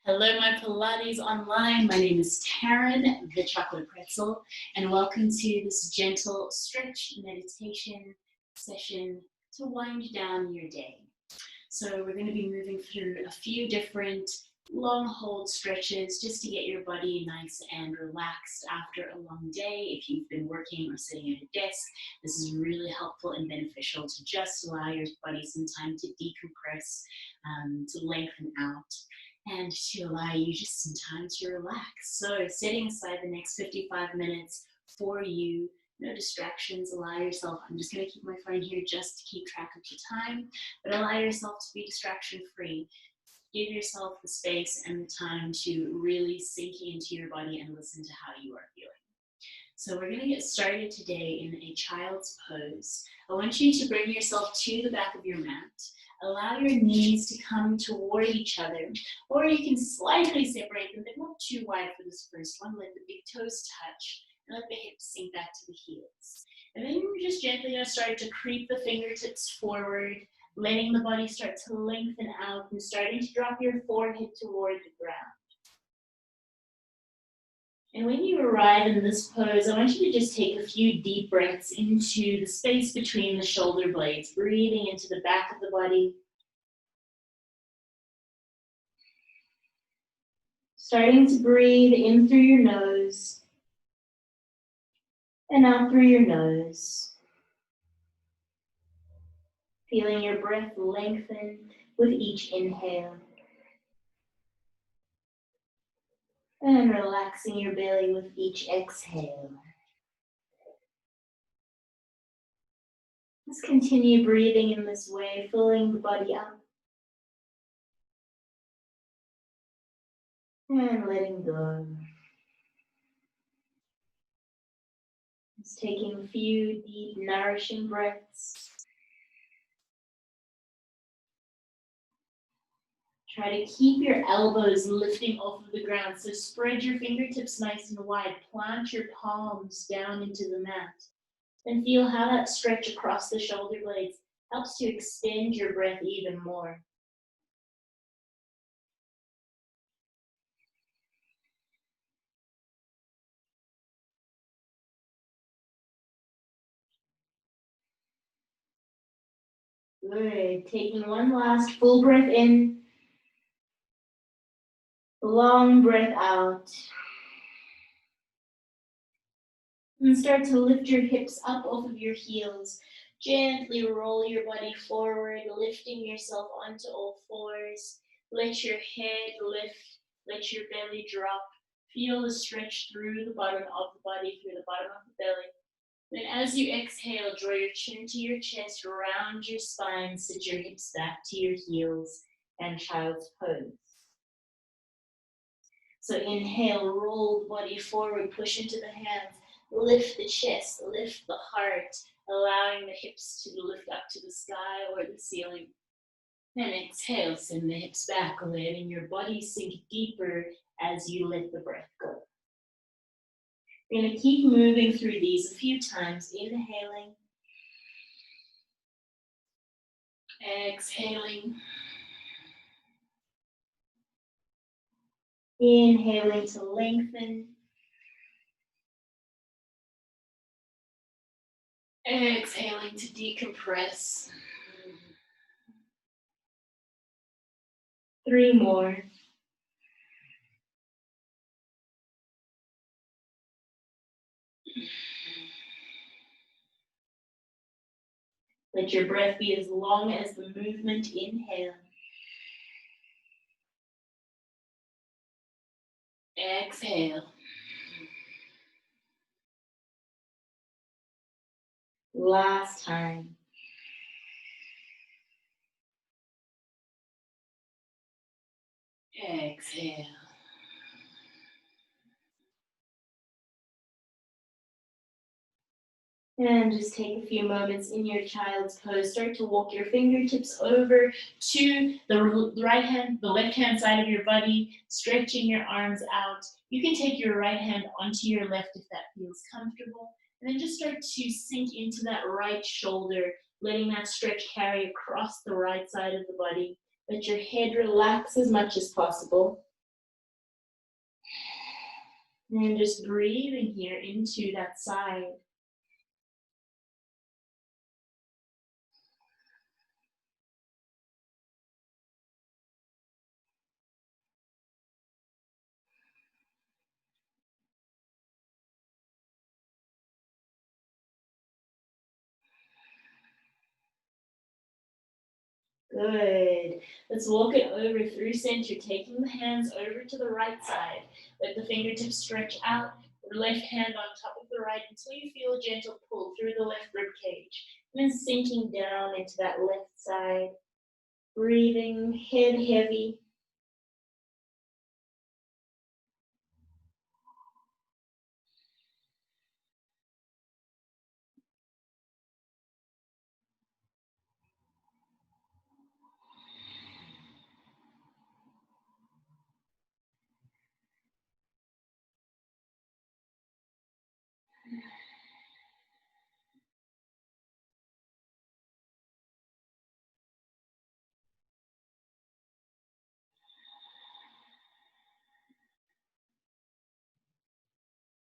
Hello, my Pilates online. My name is Tarin, the chocolate pretzel, and welcome to this gentle stretch meditation session to wind down your day. So we're going to be moving through a few different long hold stretches just to get your body nice and relaxed after a long day. If you've been working or sitting at a desk, this is really helpful and beneficial to just allow your body some time to decompress, to lengthen out, and to allow you just some time to relax. So setting aside the next 55 minutes for you, no distractions, allow yourself, I'm just going to keep my phone here just to keep track of the time, but allow yourself to be distraction free. Give yourself the space and the time to really sink into your body and listen to how you are feeling. So we're going to get started today in a child's pose. I want you to bring yourself to the back of your mat. Allow your knees to come toward each other, or you can slightly separate them, but not too wide for this first one. Let the big toes touch, and let the hips sink back to the heels. And then you're just gently going to start to creep the fingertips forward, letting the body start to lengthen out and starting to drop your forehead toward the ground. And when you arrive in this pose, I want you to just take a few deep breaths into the space between the shoulder blades, breathing into the back of the body. Starting to breathe in through your nose and out through your nose. Feeling your breath lengthen with each inhale. And relaxing your belly with each exhale. Let's continue breathing in this way, filling the body up. And letting go. Just taking a few deep, nourishing breaths. Try to keep your elbows lifting off of the ground. So spread your fingertips nice and wide. Plant your palms down into the mat. And feel how that stretch across the shoulder blades helps to extend your breath even more. Good. Taking one last full breath in. Long breath out. And start to lift your hips up off of your heels. Gently roll your body forward, lifting yourself onto all fours. Let your head lift, let your belly drop. Feel the stretch through the bottom of the body, through the bottom of the belly. Then as you exhale, draw your chin to your chest, round your spine, sit your hips back to your heels, and child's pose. So inhale, roll the body forward, push into the hands, lift the chest, lift the heart, allowing the hips to lift up to the sky or the ceiling. Then exhale, send the hips back, letting your body sink deeper as you let the breath go. We're going to keep moving through these a few times, inhaling, exhaling, inhaling to lengthen, exhaling to decompress. 3 more. Let your breath be as long as the movement. Inhale. Exhale. Last time. Exhale. And just take a few moments in your child's pose. Start to walk your fingertips over to the right hand, the left hand side of your body, stretching your arms out. You can take your right hand onto your left if that feels comfortable. And then just start to sink into that right shoulder, letting that stretch carry across the right side of the body. Let your head relax as much as possible. And just breathing here into that side. Good. Let's walk it over through center, taking the hands over to the right side. Let the fingertips stretch out. The left hand on top of the right until you feel a gentle pull through the left rib cage. And then sinking down into that left side. Breathing, head heavy.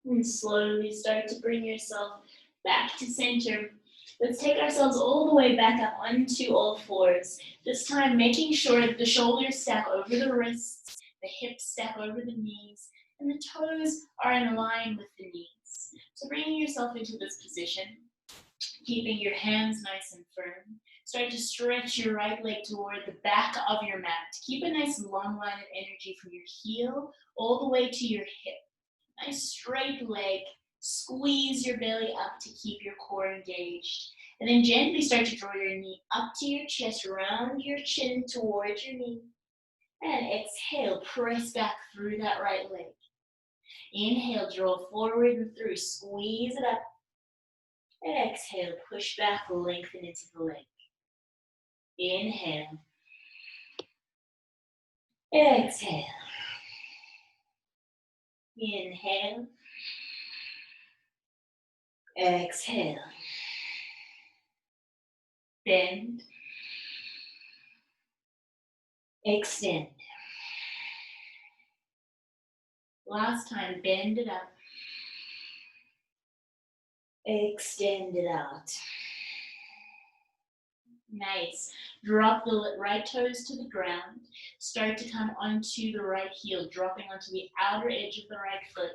And slowly start to bring yourself back to center. Let's take ourselves all the way back up onto all fours. This time making sure that the shoulders stack over the wrists, the hips stack over the knees, and the toes are in line with the knees. So bringing yourself into this position, keeping your hands nice and firm. Start to stretch your right leg toward the back of your mat. Keep a nice long line of energy from your heel all the way to your hip. Nice straight leg. Squeeze your belly up to keep your core engaged. And then gently start to draw your knee up to your chest, round your chin towards your knee. And exhale, press back through that right leg. Inhale, draw forward and through, squeeze it up. Exhale, push back, lengthen into the leg. Inhale. Exhale. Inhale. Exhale. Bend. Extend. Last time, bend it up. Extend it out. Nice. Drop the right toes to the ground. Start to come onto the right heel, dropping onto the outer edge of the right foot.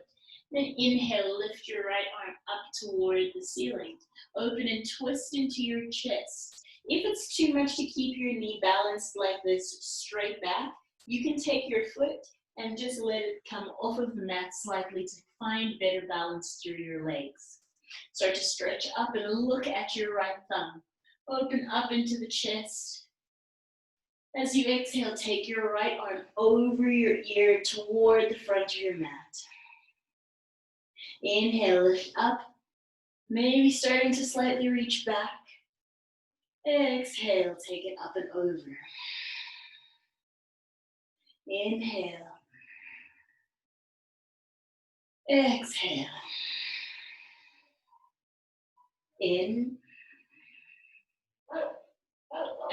Then inhale, lift your right arm up toward the ceiling. Open and twist into your chest. If it's too much to keep your knee balanced like this straight back, you can take your foot and just let it come off of the mat slightly to find better balance through your legs. Start to stretch up and look at your right thumb. Open up into the chest. As you exhale, take your right arm over your ear toward the front of your mat. Inhale, lift up, maybe starting to slightly reach back. Exhale, take it up and over. Inhale. Exhale. In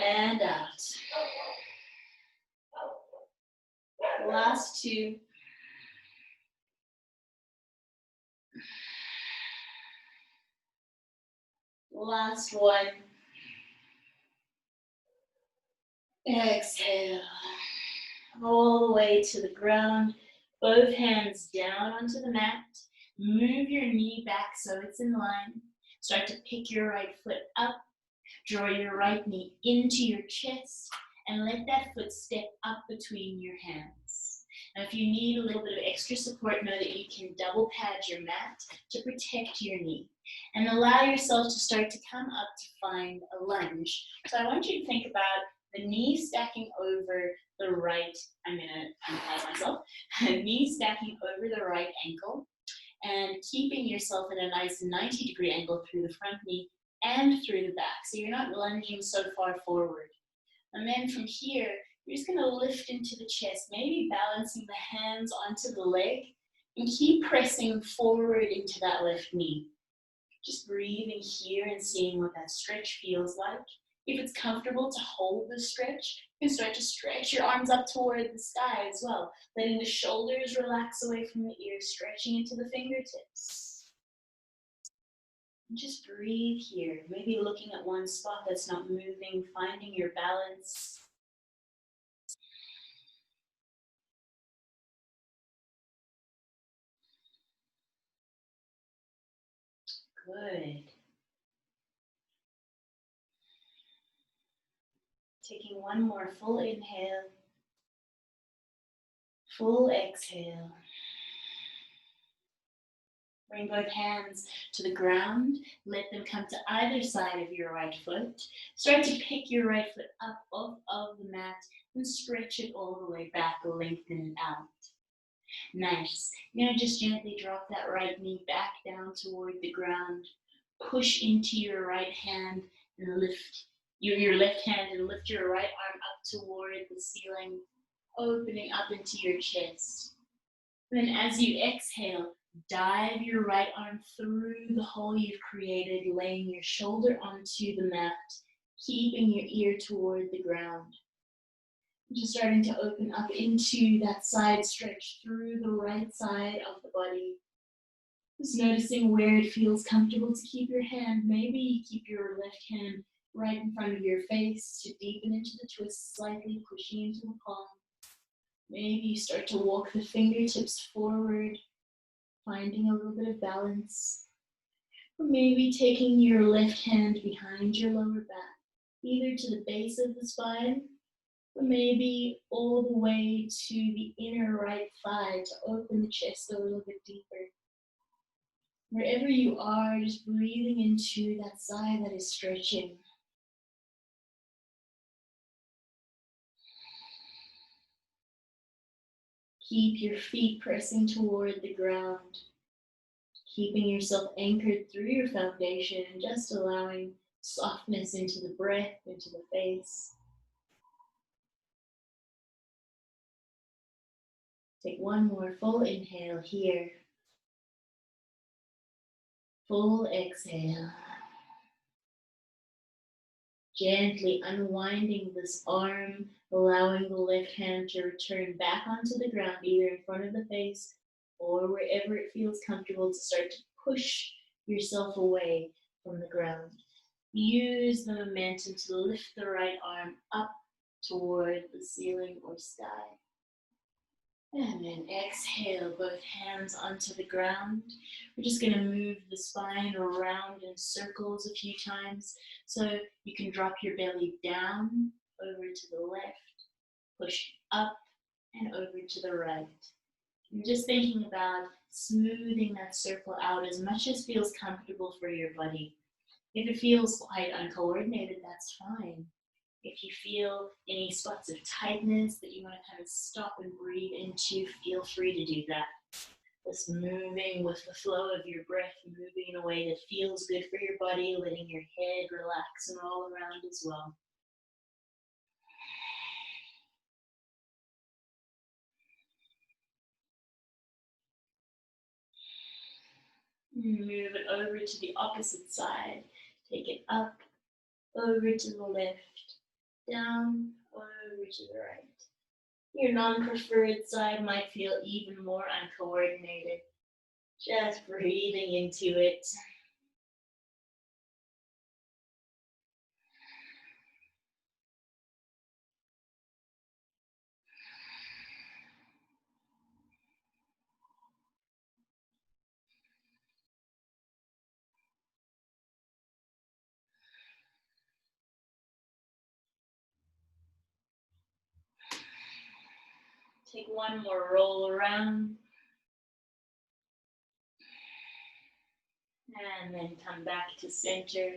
and out. Last two. Last one. Exhale. All the way to the ground. Both hands down onto the mat. Move your knee back so it's in line. Start to pick your right foot up. Draw your right knee into your chest and let that foot step up between your hands. Now, if you need a little bit of extra support, know that you can double pad your mat to protect your knee and allow yourself to start to come up to find a lunge. So I want you to think about the knee stacking over the right, I'm going to unpad myself, knee stacking over the right ankle and keeping yourself in a nice 90-degree angle through the front knee and through the back. So you're not lunging so far forward. And then from here, you're just going to lift into the chest, maybe balancing the hands onto the leg and keep pressing forward into that left knee. Just breathing here and seeing what that stretch feels like. If it's comfortable to hold the stretch, you can start to stretch your arms up toward the sky as well, letting the shoulders relax away from the ears, stretching into the fingertips. And just breathe here, maybe looking at one spot that's not moving, finding your balance. Good. Taking one more full inhale, full exhale. Bring both hands to the ground. Let them come to either side of your right foot. Start to pick your right foot up off of the mat and stretch it all the way back, lengthen it out. Nice. You're going to just gently drop that right knee back down toward the ground. Push into your right hand and lift your left hand and lift your right arm up toward the ceiling, opening up into your chest. Then as you exhale, dive your right arm through the hole you've created, laying your shoulder onto the mat, keeping your ear toward the ground. Just starting to open up into that side stretch through the right side of the body. Just noticing where it feels comfortable to keep your hand. Maybe keep your left hand right in front of your face to deepen into the twist slightly, pushing into the palm. Maybe you start to walk the fingertips forward, finding a little bit of balance. Or maybe taking your left hand behind your lower back, either to the base of the spine, or maybe all the way to the inner right thigh to open the chest a little bit deeper. Wherever you are, just breathing into that side that is stretching. Keep your feet pressing toward the ground, keeping yourself anchored through your foundation and just allowing softness into the breath, into the face. Take one more full inhale here. Full exhale. Gently unwinding this arm, allowing the left hand to return back onto the ground, either in front of the face or wherever it feels comfortable, to start to push yourself away from the ground. Use the momentum to lift the right arm up toward the ceiling or sky. And then exhale, both hands onto the ground. We're just going to move the spine around in circles a few times. So you can drop your belly down, over to the left, push up and over to the right. And just thinking about smoothing that circle out as much as feels comfortable for your body. If it feels quite uncoordinated, that's fine. If you feel any spots of tightness that you want to kind of stop and breathe into, feel free to do that. Just moving with the flow of your breath, moving in a way that feels good for your body, letting your head relax and roll around as well. Move it over to the opposite side. Take it up, over to the left, down, over to the right. Your non-preferred side might feel even more uncoordinated. Just breathing into it. Take one more roll around. And then come back to center.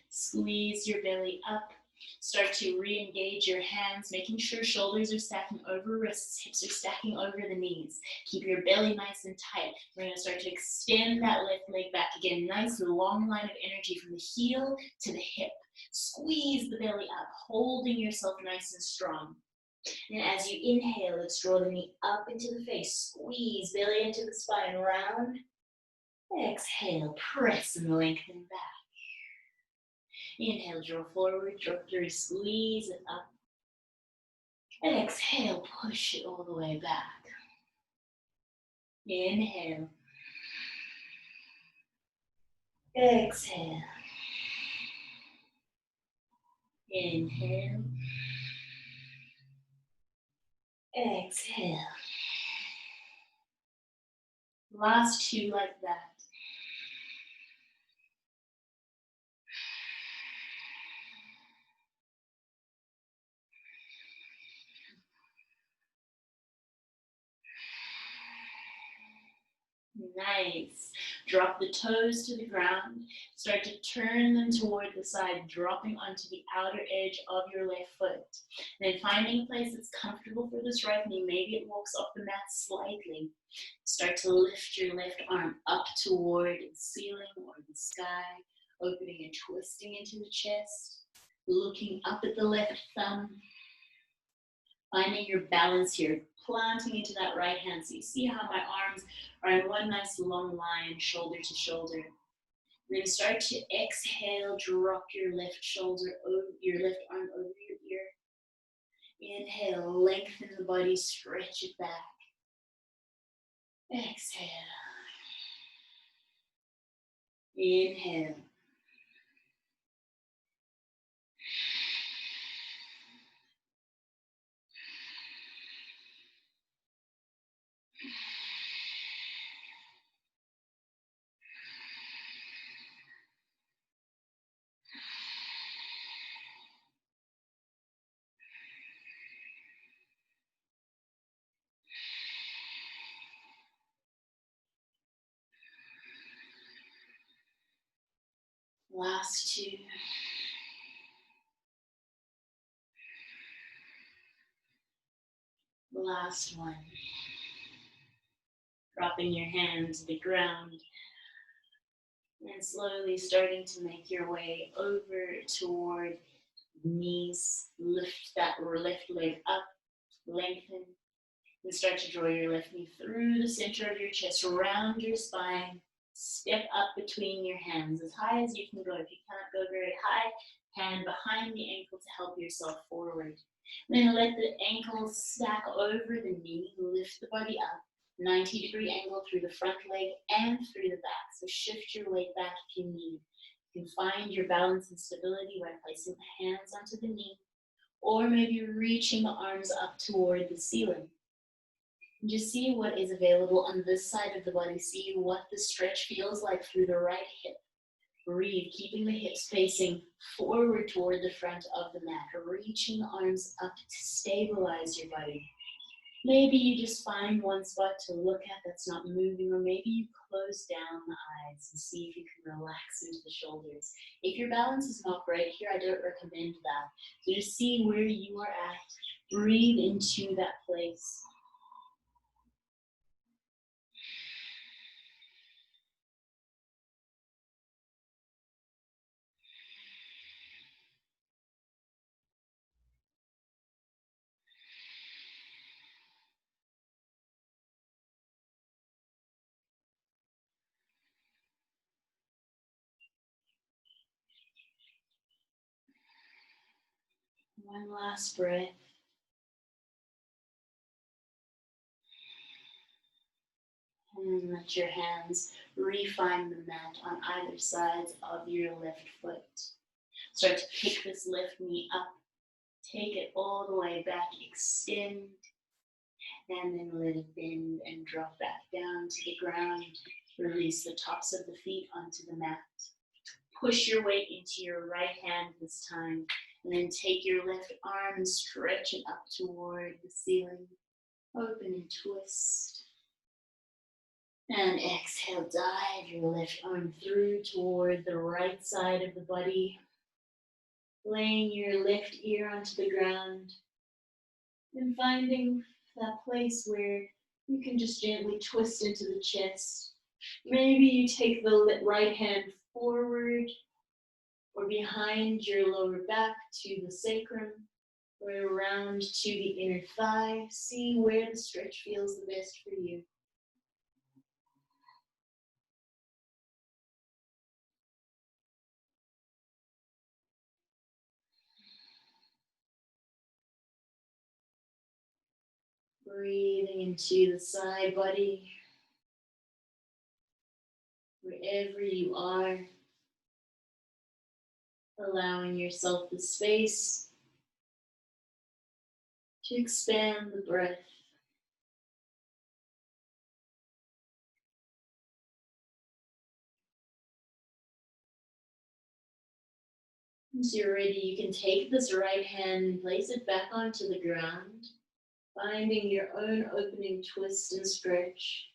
Squeeze your belly up. Start to re-engage your hands, making sure shoulders are stacking over wrists, hips are stacking over the knees. Keep your belly nice and tight. We're going to start to extend that left leg back again. Nice long line of energy from the heel to the hip. Squeeze the belly up, holding yourself nice and strong. And as you inhale, let's draw the knee up into the face. Squeeze belly into the spine, round. Exhale, press and lengthen back. Inhale, draw forward, drop through, squeeze it up. Exhale, push it all the way back. Inhale. Exhale. Inhale. Exhale. Last two like that. Nice. Drop the toes to the ground. Start to turn them toward the side, dropping onto the outer edge of your left foot. And then finding a place that's comfortable for this right knee. Maybe it walks off the mat slightly. Start to lift your left arm up toward the ceiling or the sky, opening and twisting into the chest. Looking up at the left thumb. Finding your balance here, planting into that right hand. So you see how my arms are in one nice long line, shoulder to shoulder. Then start to exhale, drop your left shoulder over your left arm over your ear. Inhale, lengthen the body, stretch it back. Exhale. Inhale. Last two. Last one. Dropping your hand to the ground. And slowly starting to make your way over toward knees. Lift that left leg up, lengthen. And start to draw your left knee through the center of your chest, around your spine. Step up between your hands as high as you can go. If you can't go very high, hand behind the ankle to help yourself forward. Then let the ankle stack over the knee. Lift the body up. 90-degree angle through the front leg and through the back. So shift your weight back if you need. You can find your balance and stability by placing the hands onto the knee, or maybe reaching the arms up toward the ceiling. And just see what is available on this side of the body. See what the stretch feels like through the right hip. Breathe, keeping the hips facing forward toward the front of the mat. Reaching the arms up to stabilize your body. Maybe you just find one spot to look at that's not moving, or maybe you close down the eyes and see if you can relax into the shoulders. If your balance is not great here, I don't recommend that. So just see where you are at. Breathe into that place. One last breath. And let your hands refine the mat on either side of your left foot. Start to pick this left knee up. Take it all the way back. Extend. And then let it bend and drop back down to the ground. Release the tops of the feet onto the mat. Push your weight into your right hand this time. And then take your left arm and stretch it up toward the ceiling. Open and twist. And exhale, dive your left arm through toward the right side of the body. Laying your left ear onto the ground. And finding that place where you can just gently twist into the chest. Maybe you take the right hand forward or behind your lower back to the sacrum, or around to the inner thigh. See where the stretch feels the best for you. Breathing into the side body, wherever you are, allowing yourself the space to expand the breath. Once you're ready, you can take this right hand and place it back onto the ground, finding your own opening twist and stretch.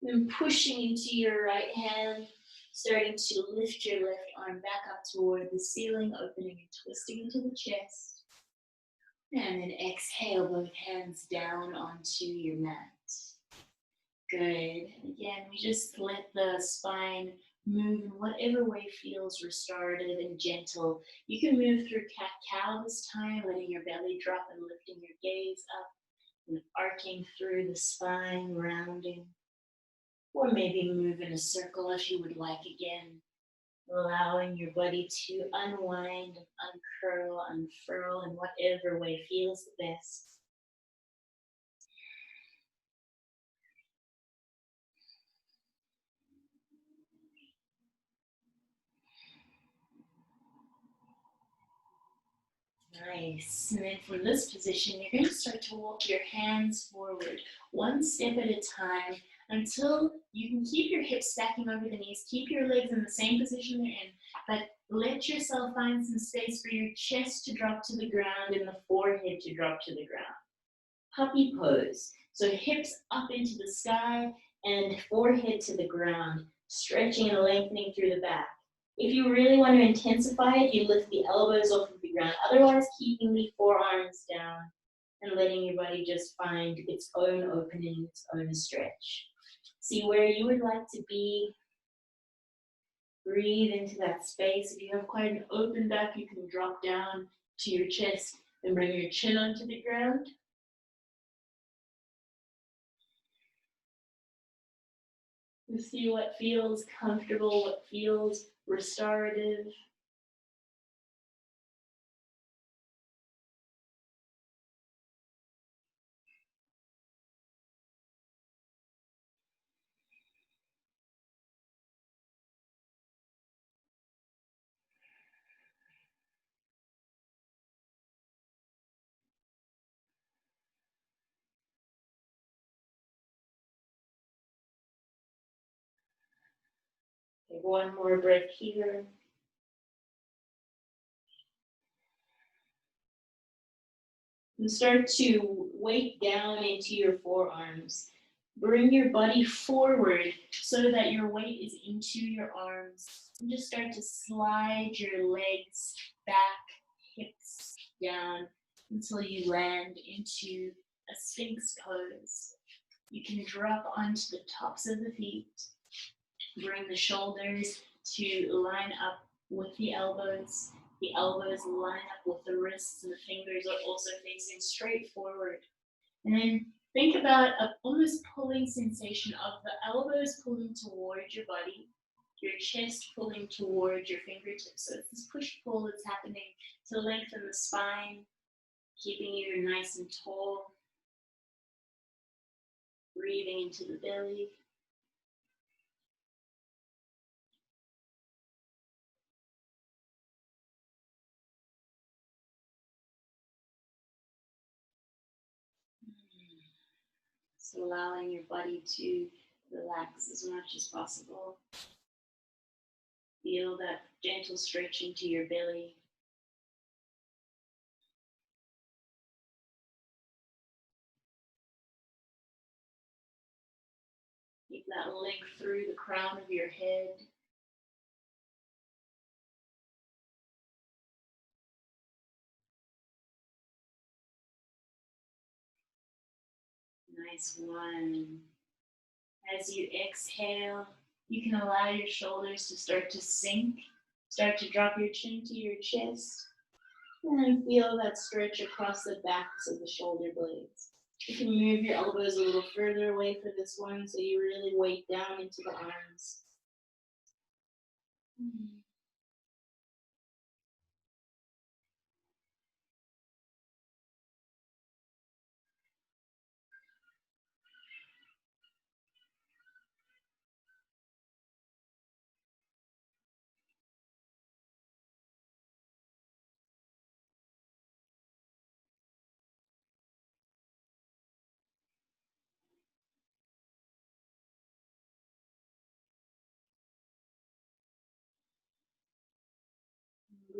Then pushing into your right hand, starting to lift your left arm back up toward the ceiling, opening and twisting into the chest. And then exhale both hands down onto your mat. Good. And again, we just let the spine move in whatever way feels restorative and gentle. You can move through cat-cow this time, letting your belly drop and lifting your gaze up and arcing through the spine, rounding. Or maybe move in a circle if you would like again, allowing your body to unwind, uncurl, unfurl in whatever way feels the best. Nice. And then from this position, you're going to start to walk your hands forward, one step at a time, until you can keep your hips stacking over the knees, keep your legs in the same position they're in, but let yourself find some space for your chest to drop to the ground and the forehead to drop to the ground. Puppy pose. So hips up into the sky and forehead to the ground, stretching and lengthening through the back. If you really want to intensify it, you lift the elbows off of the ground. Otherwise, keeping the forearms down and letting your body just find its own opening, its own stretch. See where you would like to be. Breathe into that space. If you have quite an open back, you can drop down to your chest and bring your chin onto the ground. You see what feels comfortable, what feels restorative. Take one more breath here. And start to weight down into your forearms. Bring your body forward so that your weight is into your arms. And just start to slide your legs back, hips down, until you land into a Sphinx pose. You can drop onto the tops of the feet. Bring the shoulders to line up with the elbows. The elbows line up with the wrists, and the fingers are also facing straight forward. And then think about an almost pulling sensation of the elbows pulling towards your body, your chest pulling towards your fingertips. So it's this push-pull that's happening to lengthen the spine, keeping you nice and tall. Breathing into the belly. So allowing your body to relax as much as possible. Feel that gentle stretching to your belly. Keep that length through the crown of your head. Nice one. As you exhale, you can allow your shoulders to start to sink. Start to drop your chin to your chest. And then feel that stretch across the backs of the shoulder blades. You can move your elbows a little further away for this one so you really weight down into the arms.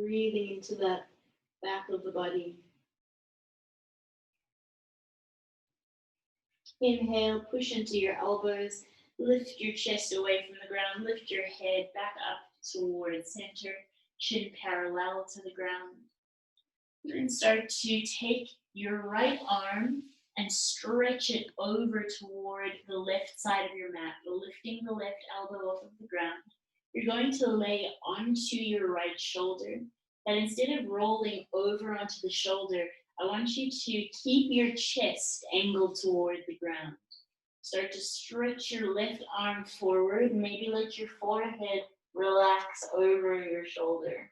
Breathing into that back of the body. Inhale, push into your elbows, lift your chest away from the ground, lift your head back up towards center, chin parallel to the ground. Then start to take your right arm and stretch it over toward the left side of your mat, lifting the left elbow off of the ground. You're going to lay onto your right shoulder, and instead of rolling over onto the shoulder, I want you to keep your chest angled toward the ground. Start to stretch your left arm forward. Maybe let your forehead relax over your shoulder.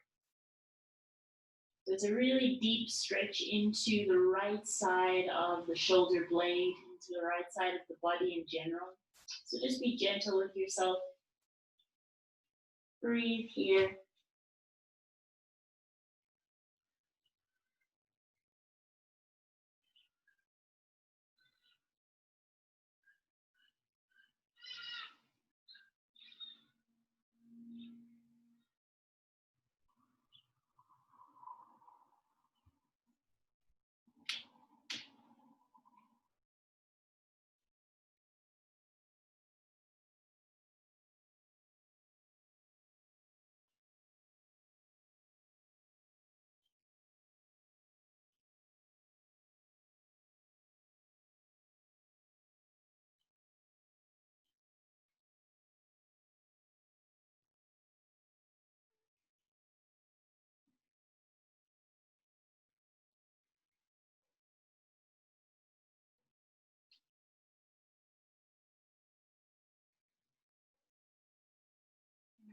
So it's a really deep stretch into the right side of the shoulder blade, into the right side of the body in general. So just be gentle with yourself. Breathe here.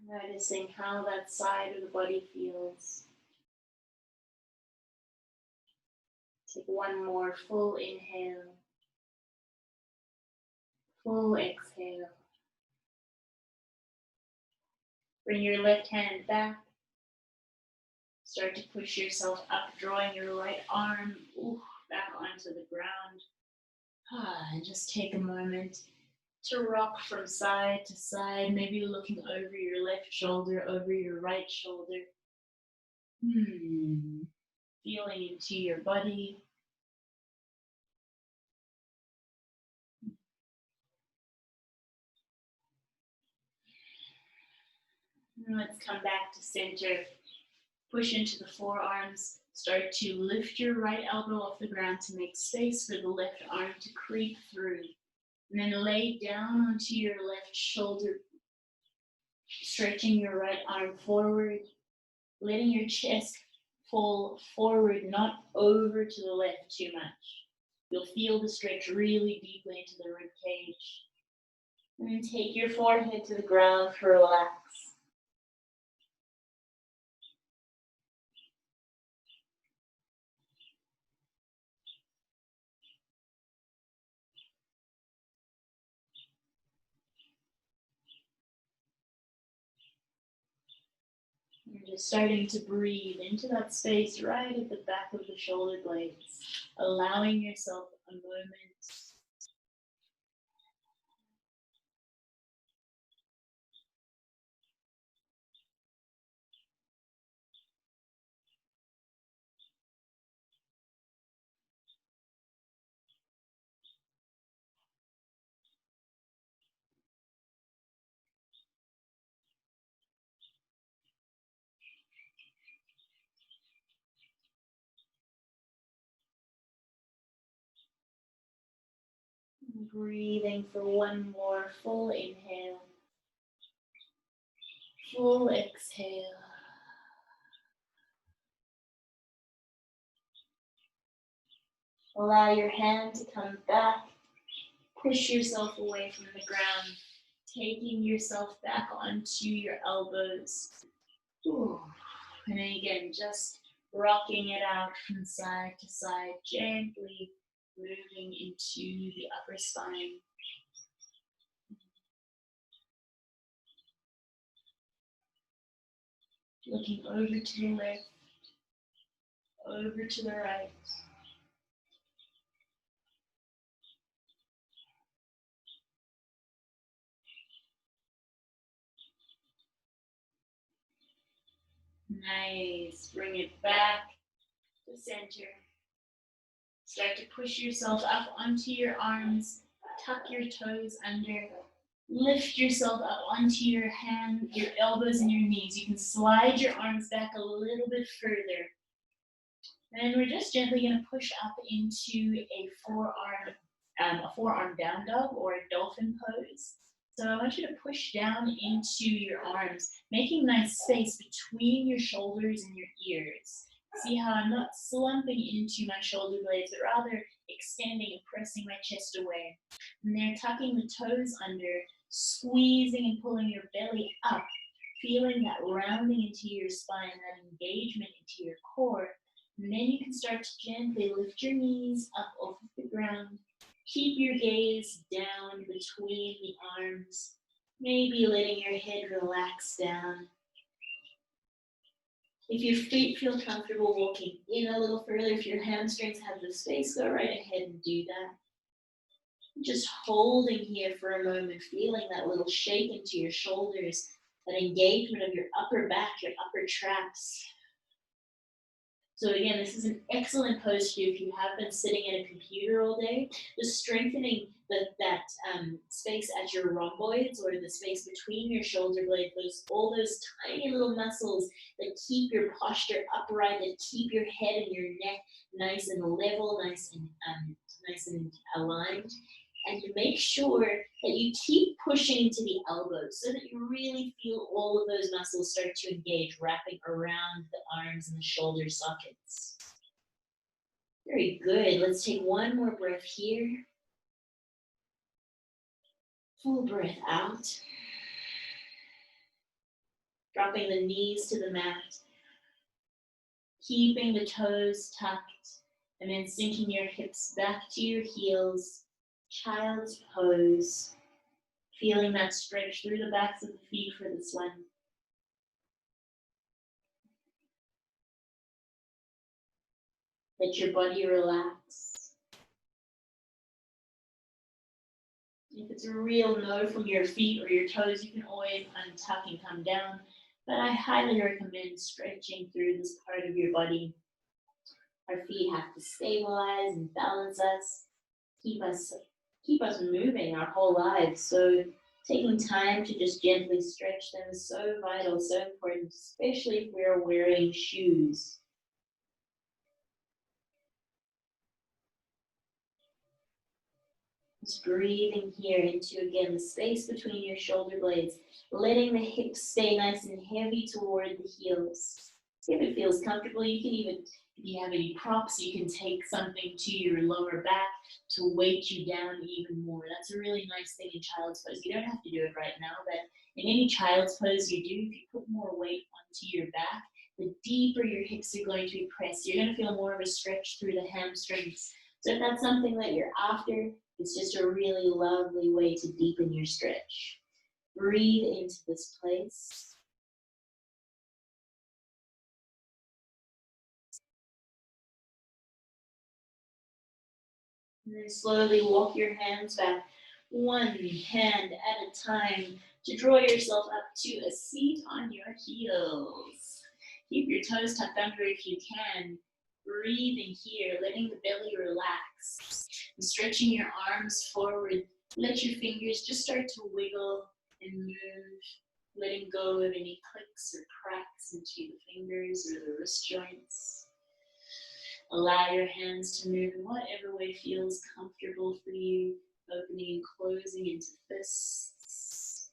Noticing how that side of the body feels. Take one more full inhale, full exhale. Bring your left hand back. Start to push yourself up, drawing your right arm back onto the ground. And just take a moment to rock from side to side, maybe looking over your left shoulder, over your right shoulder. Feeling into your body. And let's come back to center. Push into the forearms. Start to lift your right elbow off the ground to make space for the left arm to creep through. And then lay down onto your left shoulder, stretching your right arm forward, letting your chest fall forward, not over to the left too much. You'll feel the stretch really deeply into the rib cage. And then take your forehead to the ground for relax. You're just starting to breathe into that space right at the back of the shoulder blades, allowing yourself a moment. Breathing for one more full inhale, full exhale. Allow your hand to come back. Push yourself away from the ground, taking yourself back onto your elbows. And then again, just rocking it out from side to side, gently moving into the upper spine. Looking over to the left, over to the right. Nice. Bring it back to center. Start to push yourself up onto your arms. Tuck your toes under. Lift yourself up onto your hand, your elbows and your knees. You can slide your arms back a little bit further. And we're just gently going to push up into a forearm down dog or a dolphin pose. So I want you to push down into your arms, making nice space between your shoulders and your ears. See how I'm not slumping into my shoulder blades, but rather extending and pressing my chest away. And there, tucking the toes under, squeezing and pulling your belly up, feeling that rounding into your spine, that engagement into your core. And then you can start to gently lift your knees up off of the ground. Keep your gaze down between the arms, maybe letting your head relax down. If your feet feel comfortable walking in a little further, if your hamstrings have the space, go right ahead and do that. Just holding here for a moment, feeling that little shake into your shoulders, that engagement of your upper back, your upper traps. So again, this is an excellent pose to do if you have been sitting at a computer all day. Just strengthening that space at your rhomboids or the space between your shoulder blades, all those tiny little muscles that keep your posture upright, that keep your head and your neck nice and level, nice and aligned. And to make sure that you keep pushing into the elbows so that you really feel all of those muscles start to engage, wrapping around the arms and the shoulder sockets. Very good. Let's take one more breath here. Full breath out. Dropping the knees to the mat. Keeping the toes tucked. And then sinking your hips back to your heels. Child's pose. Feeling that stretch through the backs of the feet for this one. Let your body relax. If it's a real no from your feet or your toes, you can always untuck and come down. But I highly recommend stretching through this part of your body. Our feet have to stabilize and balance us, keep us moving our whole lives. So taking time to just gently stretch them is so vital, so important, especially if we're wearing shoes. Just breathing here into, again, the space between your shoulder blades, letting the hips stay nice and heavy toward the heels. If it feels comfortable, you can even, if you have any props, you can take something to your lower back to weight you down even more. That's a really nice thing in child's pose. You don't have to do it right now, but in any child's pose you do, if you put more weight onto your back, the deeper your hips are going to be pressed. You're going to feel more of a stretch through the hamstrings. So if that's something that you're after, it's just a really lovely way to deepen your stretch. Breathe into this place. And then slowly walk your hands back, one hand at a time, to draw yourself up to a seat on your heels. Keep your toes tucked under if you can. Breathing here, letting the belly relax. And stretching your arms forward. Let your fingers just start to wiggle and move, letting go of any clicks or cracks into the fingers or the wrist joints. Allow your hands to move in whatever way feels comfortable for you, opening and closing into fists.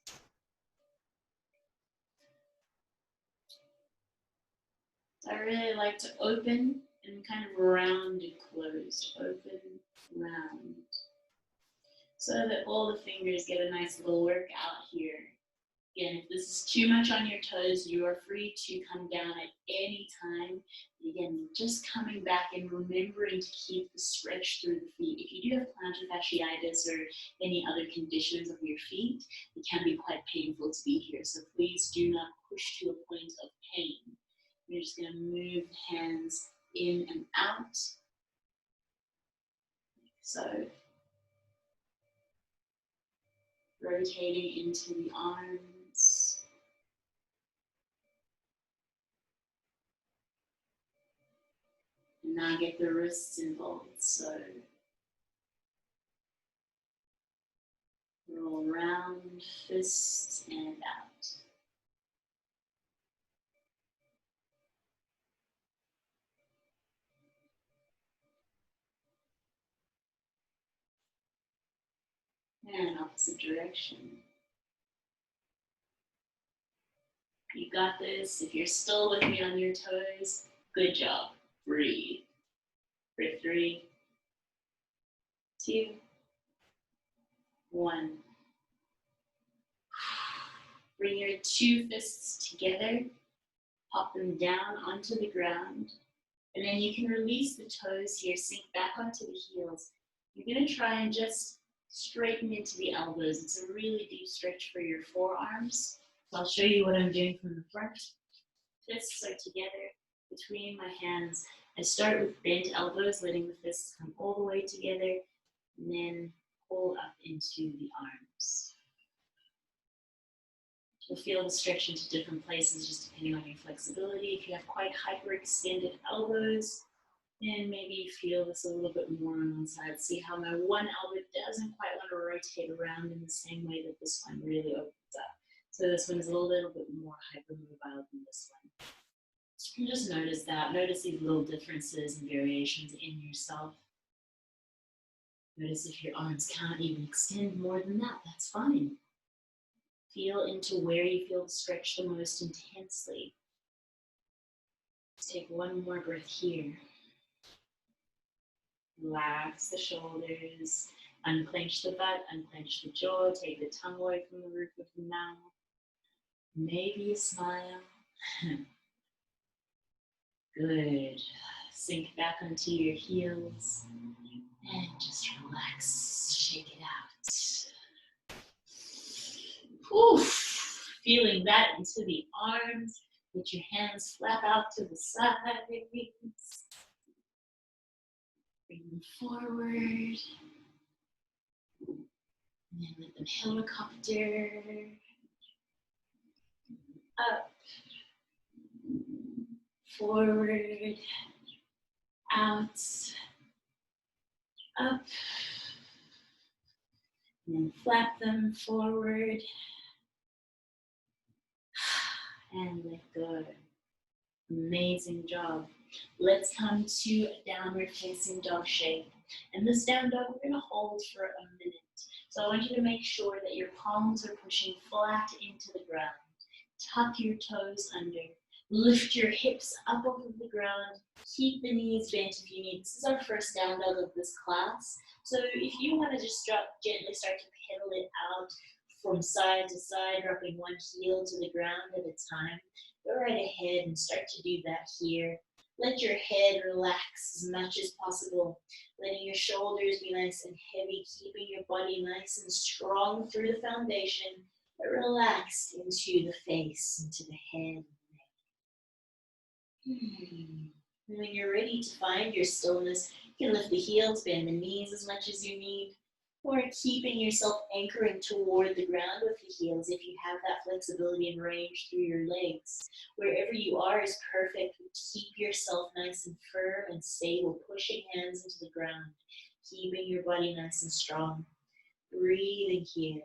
I really like to open and kind of round and close, open, round, so that all the fingers get a nice little workout here. Again, if this is too much on your toes, you are free to come down at any time. Again, just coming back and remembering to keep the stretch through the feet. If you do have plantar fasciitis or any other conditions of your feet, it can be quite painful to be here. So please do not push to a point of pain. You're just going to move the hands in and out. So, rotating into the arms. Now get the wrists involved. So roll around, fist and out. And opposite direction. You got this. If you're still with me on your toes, good job. Breathe. For 3, 2, 1. Bring your 2 fists together. Pop them down onto the ground. And then you can release the toes here, sink back onto the heels. You're going to try and just straighten into the elbows. It's a really deep stretch for your forearms. So I'll show you what I'm doing from the front. Fists are together between my hands. I start with bent elbows, letting the fists come all the way together, and then pull up into the arms. You'll feel the stretch into different places just depending on your flexibility. If you have quite hyperextended elbows, then maybe you feel this a little bit more on one side. See how my one elbow doesn't quite want to rotate around in the same way that this one really opens up. So this one is a little bit more hypermobile than this one. And just notice that. Notice these little differences and variations in yourself. Notice if your arms can't even extend more than that, that's fine. Feel into where you feel the stretch the most intensely. Let's take one more breath here. Relax the shoulders, unclench the butt, unclench the jaw, take the tongue away from the roof of the mouth. Maybe a smile. Good. Sink back onto your heels and just relax, shake it out. Oof. Feeling that into the arms. Let your hands flap out to the sides. Bring them forward. And then let them helicopter. Up. Forward. Out. Up. And then flap them forward. And let go. Amazing job. Let's come to a downward facing dog shape. And this down dog, we're going to hold for a minute. So I want you to make sure that your palms are pushing flat into the ground. Tuck your toes under. Lift your hips up over the ground. Keep the knees bent if you need. This is our first down dog of this class. So if you want to just gently start to pedal it out from side to side, dropping one heel to the ground at a time, go right ahead and start to do that here. Let your head relax as much as possible, letting your shoulders be nice and heavy, keeping your body nice and strong through the foundation, but relaxed into the face, into the head. And when you're ready to find your stillness, you can lift the heels, bend the knees as much as you need, or keeping yourself anchoring toward the ground with the heels if you have that flexibility and range through your legs. Wherever you are is perfect. Keep yourself nice and firm and stable, pushing hands into the ground, keeping your body nice and strong. Breathing here.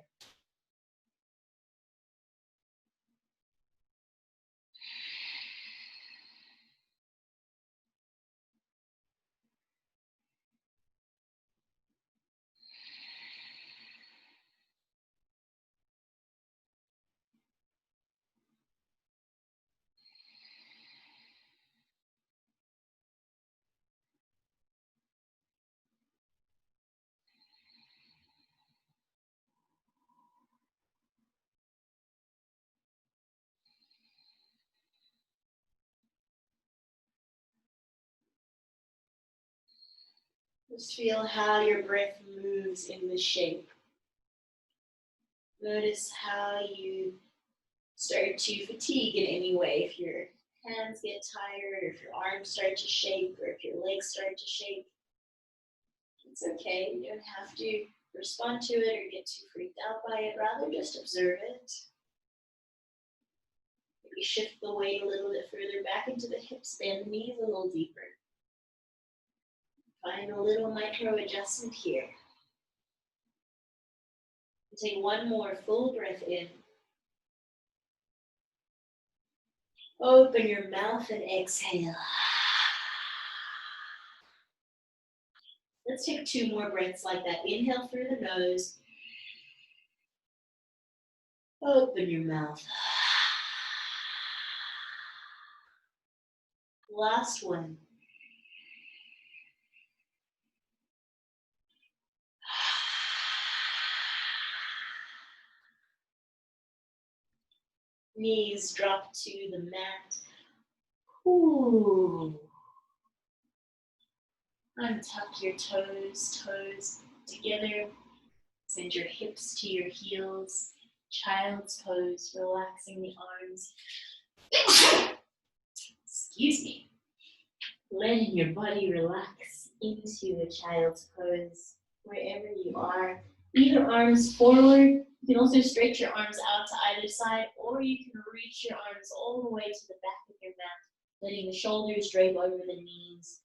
Just feel how your breath moves in the shape. Notice how you start to fatigue in any way. If your hands get tired, or if your arms start to shake, or if your legs start to shake, it's okay. You don't have to respond to it or get too freaked out by it. Rather, just observe it. Maybe shift the weight a little bit further back into the hips, bend the knees a little deeper. Find a little micro adjustment here. Take one more full breath in. Open your mouth and exhale. Let's take 2 more breaths like that. Inhale through the nose. Open your mouth. Last one. Knees drop to the mat. Ooh. Untuck your toes together. Send your hips to your heels. Child's pose, relaxing the arms. Excuse me. Letting your body relax into a child's pose wherever you are. Either arms forward. You can also stretch your arms out to either side, or you can reach your arms all the way to the back of your mat, letting the shoulders drape over the knees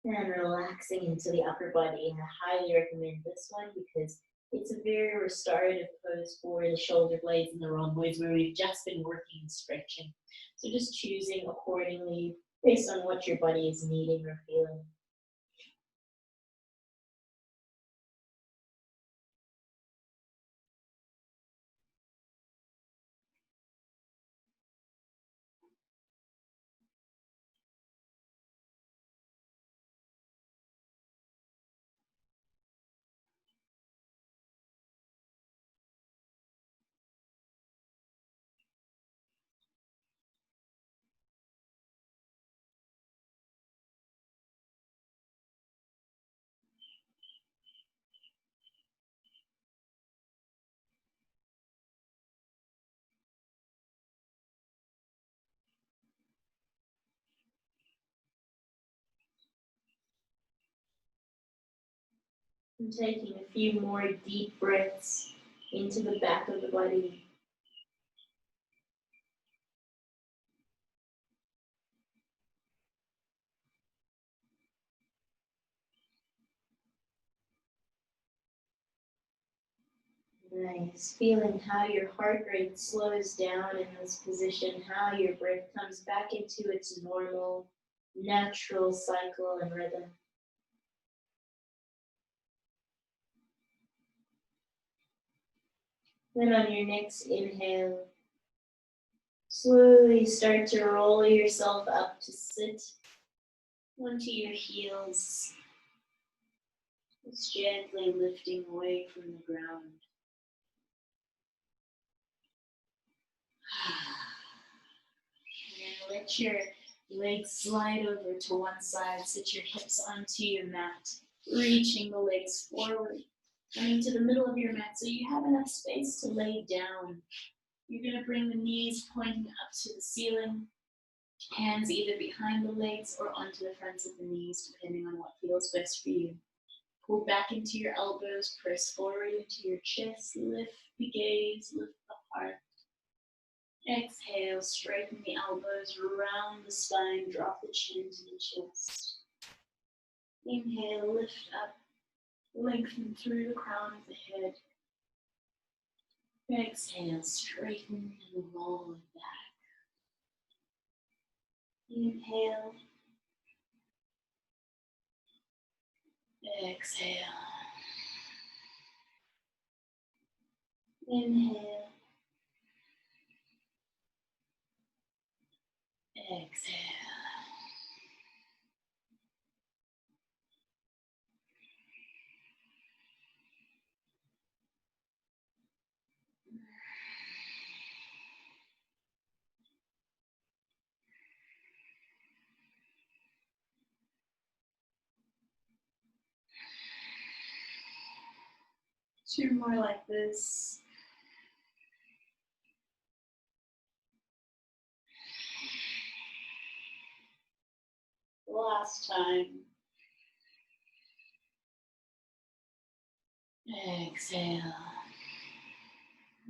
and relaxing into the upper body. And I highly recommend this one because it's a very restorative pose for the shoulder blades and the rhomboids where we've just been working and stretching. So just choosing accordingly based on what your body is needing or feeling. And taking a few more deep breaths into the back of the body. Nice. Feeling how your heart rate slows down in this position, how your breath comes back into its normal, natural cycle and rhythm. Then on your next inhale, slowly start to roll yourself up to sit onto your heels, just gently lifting away from the ground. And then let your legs slide over to one side, sit your hips onto your mat, reaching the legs forward, coming to the middle of your mat so you have enough space to lay down. You're going to bring the knees pointing up to the ceiling, hands either behind the legs or onto the fronts of the knees, depending on what feels best for you. Pull back into your elbows, press forward into your chest, lift the gaze, lift the heart. Exhale, straighten the elbows, round the spine, drop the chin to the chest. Inhale, lift up, lengthen through the crown of the head. Exhale, straighten and roll it back. Inhale. Exhale. Inhale. Exhale. Two more like this. Last time. Exhale.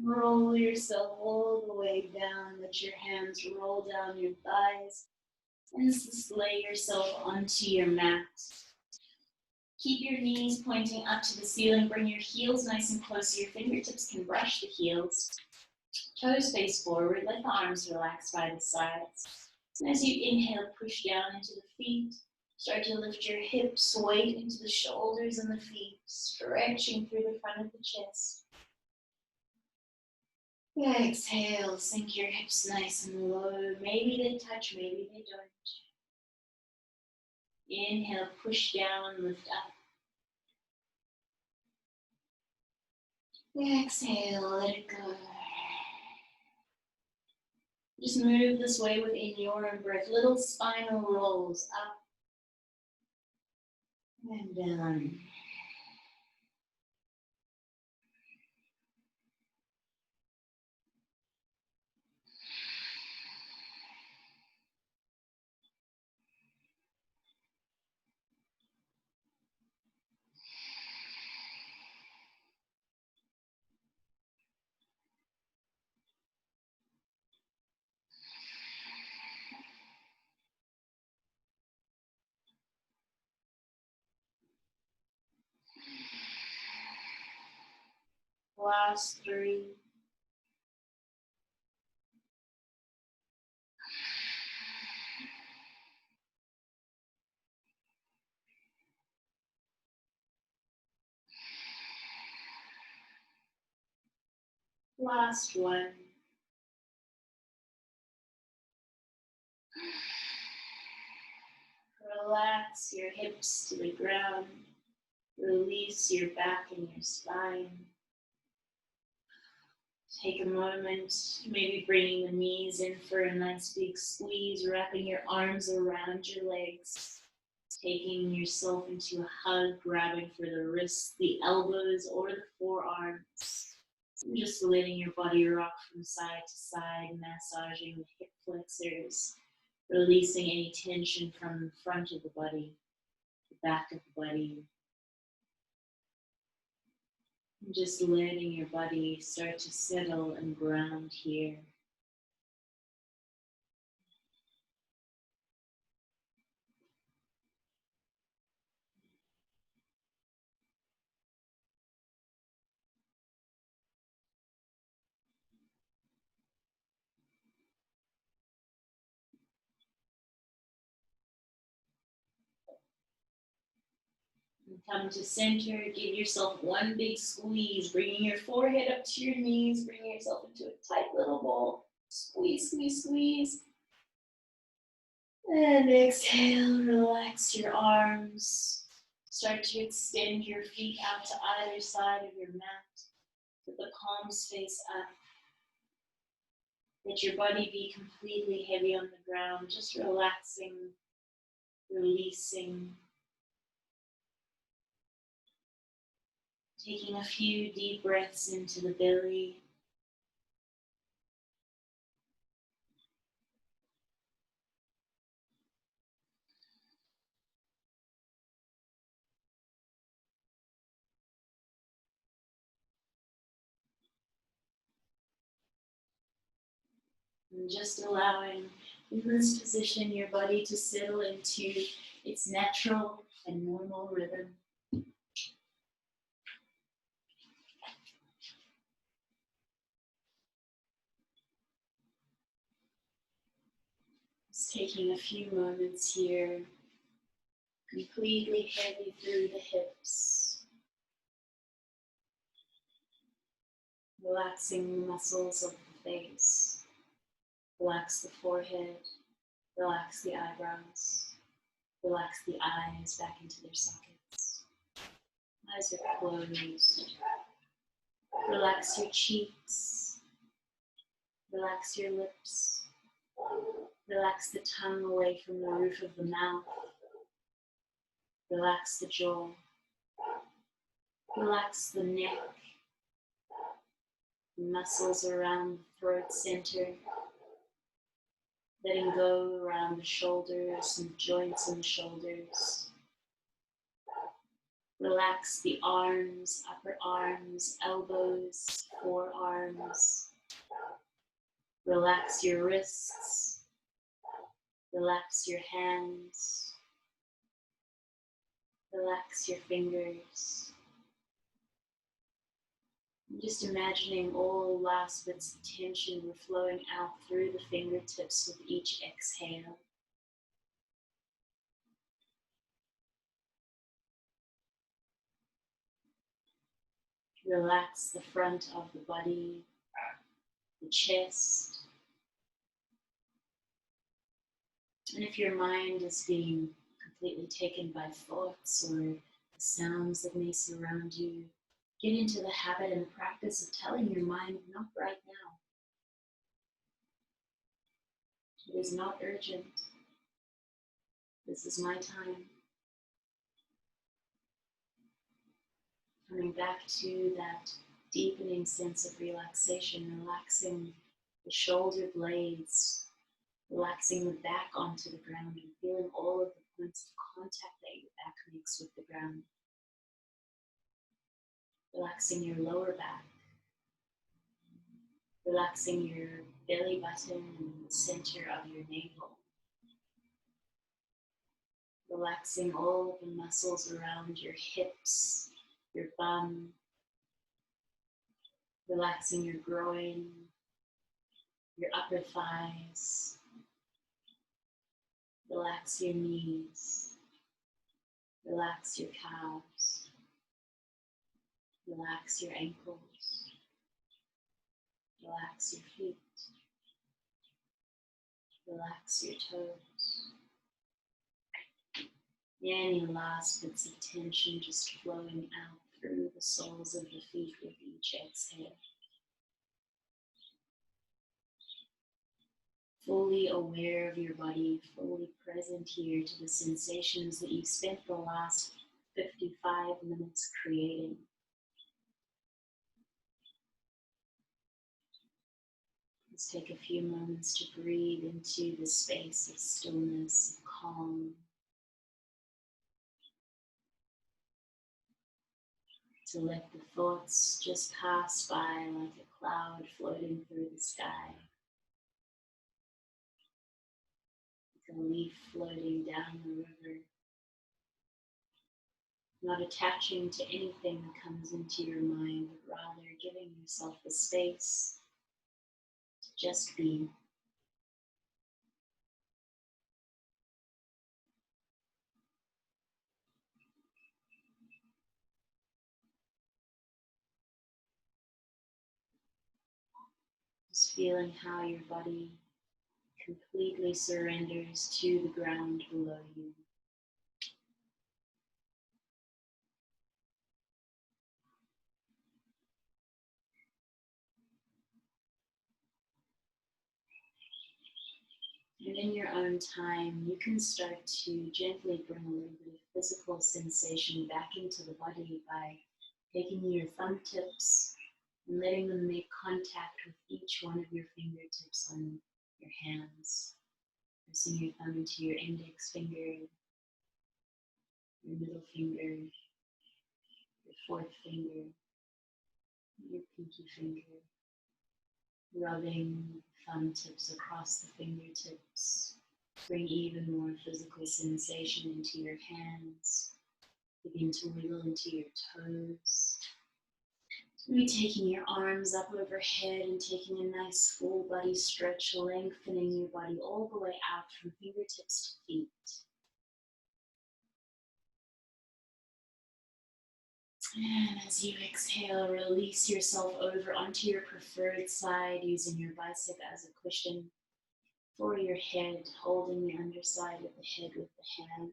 Roll yourself all the way down. Let your hands roll down your thighs. And just lay yourself onto your mat. Keep your knees pointing up to the ceiling. Bring your heels nice and close so your fingertips can brush the heels. Toes face forward. Let the arms relax by the sides. And as you inhale, push down into the feet. Start to lift your hips, weight into the shoulders and the feet, stretching through the front of the chest. Exhale, sink your hips nice and low. Maybe they touch, maybe they don't. Inhale, push down, lift up. Exhale, let it go. Just move this way within your own breath. Little spinal rolls up and down. Last 3. Last 1. Relax your hips to the ground. Release your back and your spine. Take a moment, maybe bringing the knees in for a nice big squeeze, wrapping your arms around your legs, taking yourself into a hug, grabbing for the wrists, the elbows, or the forearms. And just letting your body rock from side to side, massaging the hip flexors, releasing any tension from the front of the body, the back of the body. And just letting your body start to settle and ground here. And come to center, give yourself one big squeeze, bringing your forehead up to your knees, bringing yourself into a tight little ball. Squeeze, squeeze, squeeze. And exhale, relax your arms. Start to extend your feet out to either side of your mat. Let the palms face up. Let your body be completely heavy on the ground, just relaxing, releasing. Taking a few deep breaths into the belly. And just allowing, in this position, your body to settle into its natural and normal rhythm. Just taking a few moments here, completely heavy through the hips. Relaxing the muscles of the face. Relax the forehead. Relax the eyebrows. Relax the eyes back into their sockets. Eyes are closed. Relax your cheeks. Relax your lips. Relax the tongue away from the roof of the mouth. Relax the jaw. Relax the neck. The muscles around the throat center. Letting go around the shoulders and joints in the shoulders. Relax the arms, upper arms, elbows, forearms. Relax your wrists. Relax your hands. Relax your fingers. And just imagining all last bits of tension were flowing out through the fingertips with each exhale. Relax the front of the body, the chest. And if your mind is being completely taken by thoughts or the sounds that may surround you, get into the habit and the practice of telling your mind, not right now. It is not urgent. This is my time. Coming back to that deepening sense of relaxation, relaxing the shoulder blades, relaxing the back onto the ground and feeling all of the points of contact that your back makes with the ground. Relaxing your lower back, relaxing your belly button and the center of your navel. Relaxing all of the muscles around your hips, your bum. Relaxing your groin, your upper thighs. Relax your knees. Relax your calves. Relax your ankles. Relax your feet. Relax your toes. Any last bits of tension just flowing out through the soles of the feet with each exhale. Fully aware of your body, fully present here to the sensations that you've spent the last 55 minutes creating. Let's take a few moments to breathe into the space of stillness, of calm. To let the thoughts just pass by like a cloud floating through the sky. Like a leaf floating down the river. Not attaching to anything that comes into your mind, but rather giving yourself the space to just be. Just feeling how your body completely surrenders to the ground below you. And in your own time, you can start to gently bring a little bit of physical sensation back into the body by taking your thumb tips and letting them make contact with each one of your fingertips on your hands. Pressing your thumb into your index finger, your middle finger, your fourth finger, your pinky finger. Rubbing thumb tips across the fingertips. Bring even more physical sensation into your hands. Begin to wiggle into your toes. Maybe taking your arms up overhead and taking a nice full body stretch, lengthening your body all the way out from fingertips to feet. And as you exhale, release yourself over onto your preferred side using your bicep as a cushion for your head, holding the underside of the head with the hand.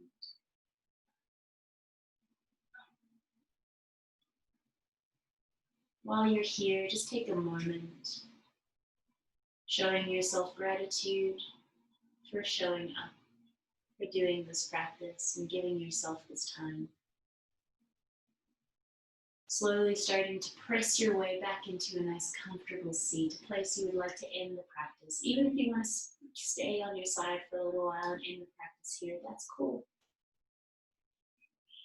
While you're here, just take a moment, showing yourself gratitude for showing up, for doing this practice and giving yourself this time. Slowly starting to press your way back into a nice comfortable seat, a place you would like to end the practice. Even if you want to stay on your side for a little while and end the practice here, that's cool.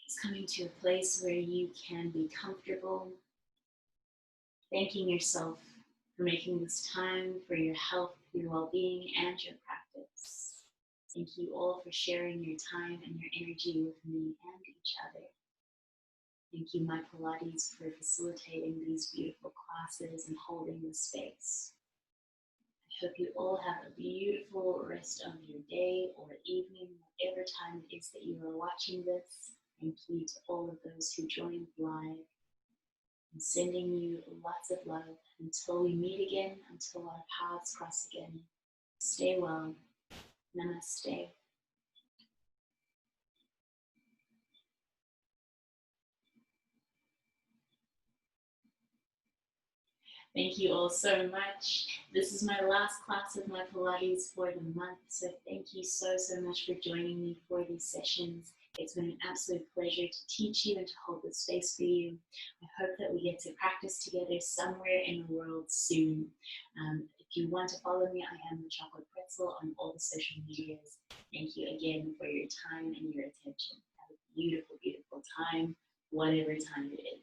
It's coming to a place where you can be comfortable, thanking yourself for making this time for your health, your well-being, and your practice. Thank you all for sharing your time and your energy with me and each other. Thank you, my Pilates, for facilitating these beautiful classes and holding the space. I hope you all have a beautiful rest of your day or evening, whatever time it is that you are watching this. Thank you to all of those who joined live. I'm sending you lots of love until we meet again, until our paths cross again. Stay well. Namaste. Thank you all so much. This is my last class of my Pilates for the month, so thank you so much for joining me for these sessions. It's been an absolute pleasure to teach you and to hold the space for you. I hope that we get to practice together somewhere in the world soon. If you want to follow me, I am the Chocolate Pretzel on all the social medias. Thank you again for your time and your attention. Have a beautiful, beautiful time, whatever time it is.